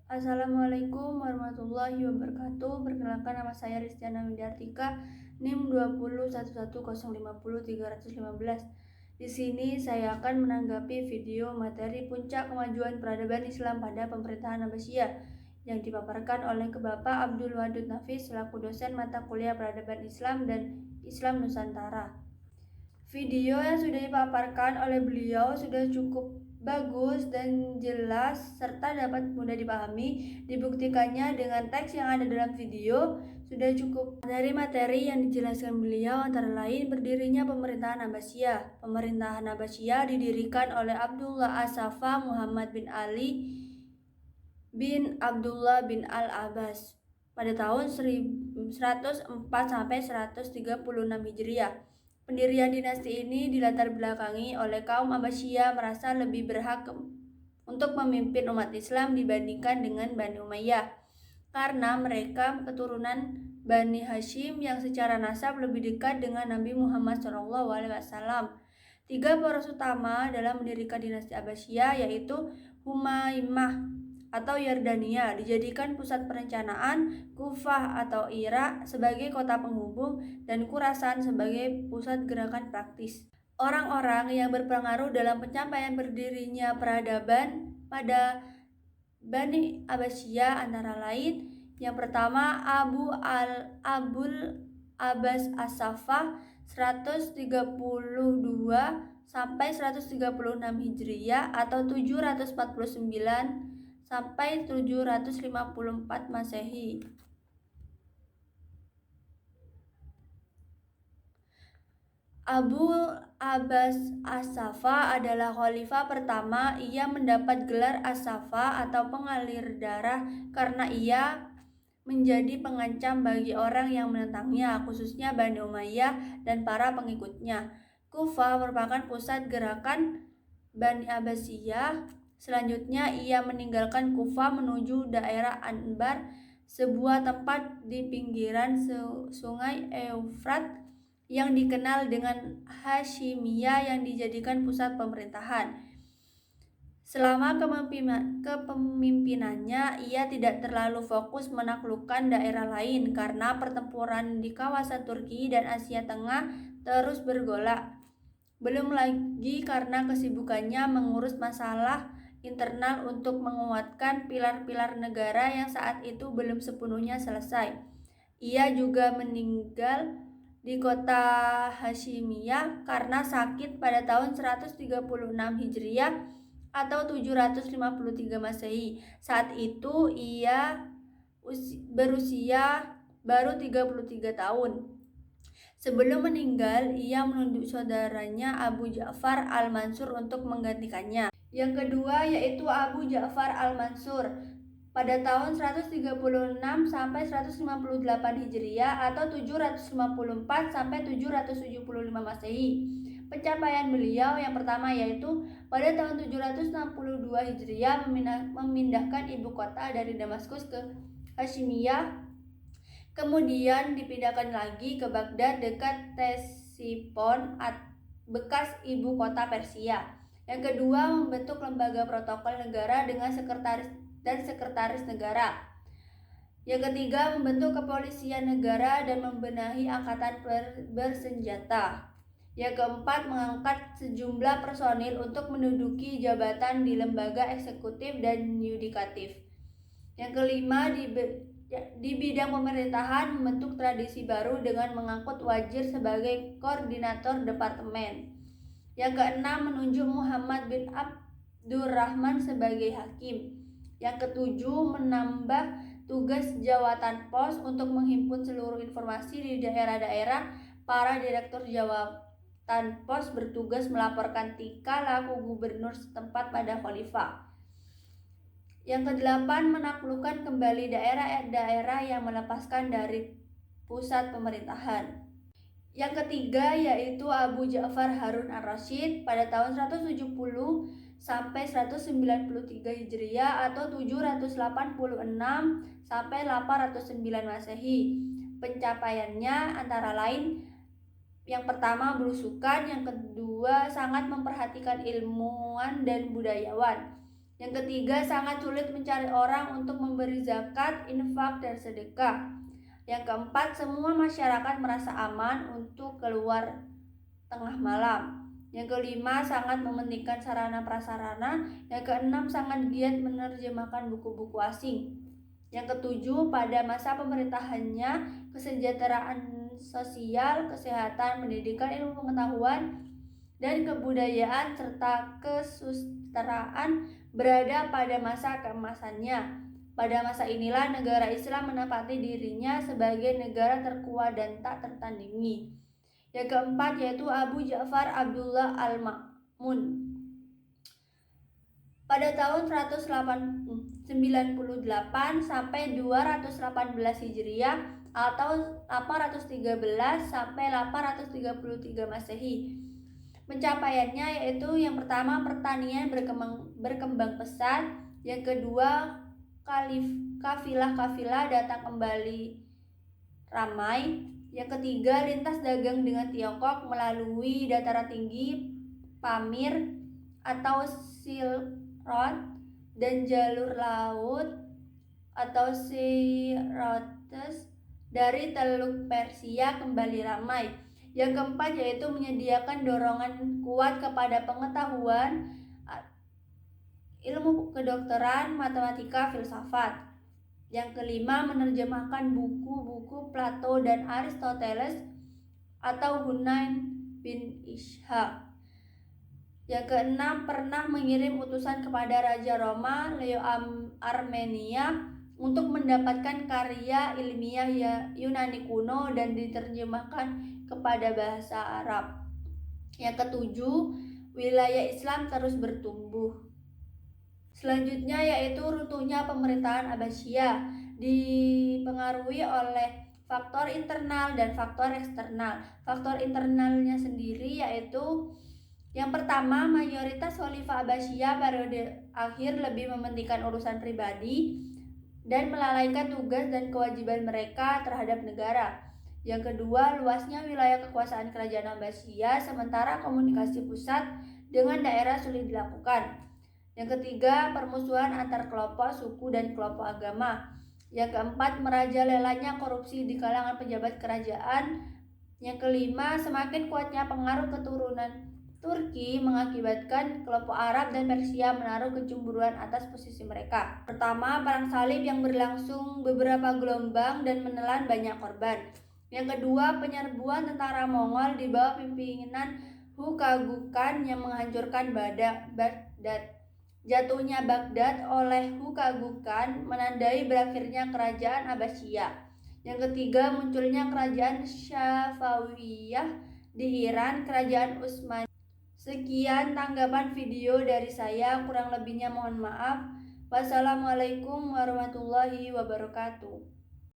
Assalamualaikum warahmatullahi wabarakatuh. Perkenalkan, nama saya Ristiana Widyartika, NIM 2011050 315. Di sini saya akan menanggapi video materi Puncak Kemajuan Peradaban Islam pada Pemerintahan Abbasiyah yang dipaparkan oleh Bapak Abdul Wadud Nafis selaku dosen mata kuliah Peradaban Islam dan Islam Nusantara. Video yang sudah dipaparkan oleh beliau sudah cukup bagus dan jelas serta dapat mudah dipahami. Dibuktikannya dengan teks yang ada dalam video sudah cukup. Dari materi yang dijelaskan beliau antara lain berdirinya Pemerintahan Abbasiyah. Pemerintahan Abbasiyah didirikan oleh Abdullah As-Saffah Muhammad bin Ali bin Abdullah bin Al-Abbas pada tahun 104 sampai 136 Hijriah. Pendirian dinasti ini dilatar belakangi oleh kaum Abbasiyah merasa lebih berhak untuk memimpin umat Islam dibandingkan dengan Bani Umayyah karena mereka keturunan Bani Hashim yang secara nasab lebih dekat dengan Nabi Muhammad SAW. Tiga poros utama dalam mendirikan dinasti Abbasiyah yaitu Humaimah atau Yordania dijadikan pusat perencanaan, Kufah atau Irak sebagai kota penghubung, dan Khurasan sebagai pusat gerakan praktis. Orang-orang yang berpengaruh dalam pencapaian berdirinya peradaban pada Bani Abbasiyah antara lain yang pertama Abul Abbas As-Saffah 132 sampai 136 Hijriah atau 749 sampai 754 Masehi. Abu Abbas As-Saffah adalah khalifah pertama. Ia mendapat gelar As-Saffah atau pengalir darah karena ia menjadi pengancam bagi orang yang menentangnya, khususnya Bani Umayyah dan para pengikutnya. Kufah merupakan pusat gerakan Bani Abbasiyah. Selanjutnya ia meninggalkan Kufah menuju daerah Anbar, sebuah tempat di pinggiran sungai Eufrat yang dikenal dengan Hashimiyah yang dijadikan pusat pemerintahan. Selama kepemimpinannya, ia tidak terlalu fokus menaklukkan daerah lain karena pertempuran di kawasan Turki dan Asia Tengah terus bergolak. Belum lagi karena kesibukannya mengurus masalah internal untuk menguatkan pilar-pilar negara yang saat itu belum sepenuhnya selesai. Ia juga meninggal di kota Hashimiyah karena sakit pada tahun 136 Hijriah atau 753 Masehi. Saat itu ia berusia baru 33 tahun. Sebelum meninggal, ia menunjuk saudaranya Abu Ja'far Al-Mansur untuk menggantikannya. Yang kedua yaitu Abu Ja'far Al-Mansur pada tahun 136 sampai 158 Hijriah atau 754 sampai 775 Masehi. Pencapaian beliau yang pertama yaitu pada tahun 762 Hijriah memindahkan ibu kota dari Damaskus ke Hashimiyah. Kemudian dipindahkan lagi ke Baghdad dekat Ctesiphon, bekas ibu kota Persia. Yang kedua, membentuk lembaga protokol negara dengan sekretaris dan sekretaris negara. Yang ketiga, membentuk kepolisian negara dan membenahi angkatan bersenjata. Yang keempat, mengangkat sejumlah personil untuk menduduki jabatan di lembaga eksekutif dan yudikatif. Yang kelima, di bidang pemerintahan membentuk tradisi baru dengan mengangkut wazir sebagai koordinator departemen. Yang keenam, menunjuk Muhammad bin Abdurrahman sebagai hakim. Yang ketujuh, menambah tugas jawatan pos untuk menghimpun seluruh informasi di daerah-daerah. Para direktur jawatan pos bertugas melaporkan tingkah laku gubernur setempat pada khalifah. Yang kedelapan, menaklukkan kembali daerah-daerah yang melepaskan dari pusat pemerintahan. Yang ketiga yaitu Abu Ja'far Harun Ar-Rasyid pada tahun 170 sampai 193 Hijriah atau 786 sampai 809 Masehi. Pencapaiannya antara lain yang pertama belusukan, yang kedua sangat memperhatikan ilmuwan dan budayawan. Yang ketiga, sangat sulit mencari orang untuk memberi zakat, infak, dan sedekah. Yang keempat, semua masyarakat merasa aman untuk keluar tengah malam. Yang kelima, sangat mementingkan sarana prasarana. Yang keenam, sangat giat menerjemahkan buku-buku asing. Yang ketujuh, pada masa pemerintahannya, kesejahteraan sosial, kesehatan, pendidikan, ilmu pengetahuan, dan kebudayaan serta kesusilaan berada pada masa keemasannya. Pada masa inilah negara Islam menempati dirinya sebagai negara terkuat dan tak tertandingi. Yang keempat yaitu Abu Ja'far Abdullah Al-Ma'mun. Pada tahun 198 sampai 218 Hijriah atau 813 sampai 833 Masehi. Pencapaiannya yaitu yang pertama, pertanian berkembang pesat. Yang kedua, kafilah-kafilah datang kembali ramai. Yang ketiga, lintas dagang dengan Tiongkok melalui dataran tinggi Pamir atau Silk Road dan jalur laut atau Sea Routes dari Teluk Persia kembali ramai. Yang keempat yaitu menyediakan dorongan kuat kepada pengetahuan, ilmu kedokteran, matematika, filsafat. Yang kelima, menerjemahkan buku-buku Plato dan Aristoteles atau Hunain bin Ishaq. Yang keenam, pernah mengirim utusan kepada Raja Roma Leo Armenia untuk mendapatkan karya ilmiah Yunani kuno dan diterjemahkan kepada bahasa Arab. Yang ketujuh, wilayah Islam terus bertumbuh. Selanjutnya yaitu runtuhnya pemerintahan Abbasiyah, dipengaruhi oleh faktor internal dan faktor eksternal. Faktor internalnya sendiri yaitu yang pertama, mayoritas Khalifah Abbasiyah periode akhir lebih mementingkan urusan pribadi dan melalaikan tugas dan kewajiban mereka terhadap negara. Yang kedua, luasnya wilayah kekuasaan kerajaan Abbasiyah sementara komunikasi pusat dengan daerah sulit dilakukan. Yang ketiga, permusuhan antar kelompok suku dan kelompok agama. Yang keempat, merajalelanya korupsi di kalangan pejabat kerajaan. Yang kelima, semakin kuatnya pengaruh keturunan Turki mengakibatkan kelompok Arab dan Persia menaruh kecemburuan atas posisi mereka. Pertama, perang salib yang berlangsung beberapa gelombang dan menelan banyak korban. Yang kedua, penyerbuan tentara Mongol di bawah pimpinan Hukagukan yang menghancurkan Baghdad. Jatuhnya Baghdad oleh Hukagukan menandai berakhirnya kerajaan Abbasiyah. Yang ketiga, munculnya kerajaan Safawiyah di Iran, kerajaan Utsmani. Sekian tanggapan video dari saya, kurang lebihnya mohon maaf. Wassalamualaikum warahmatullahi wabarakatuh.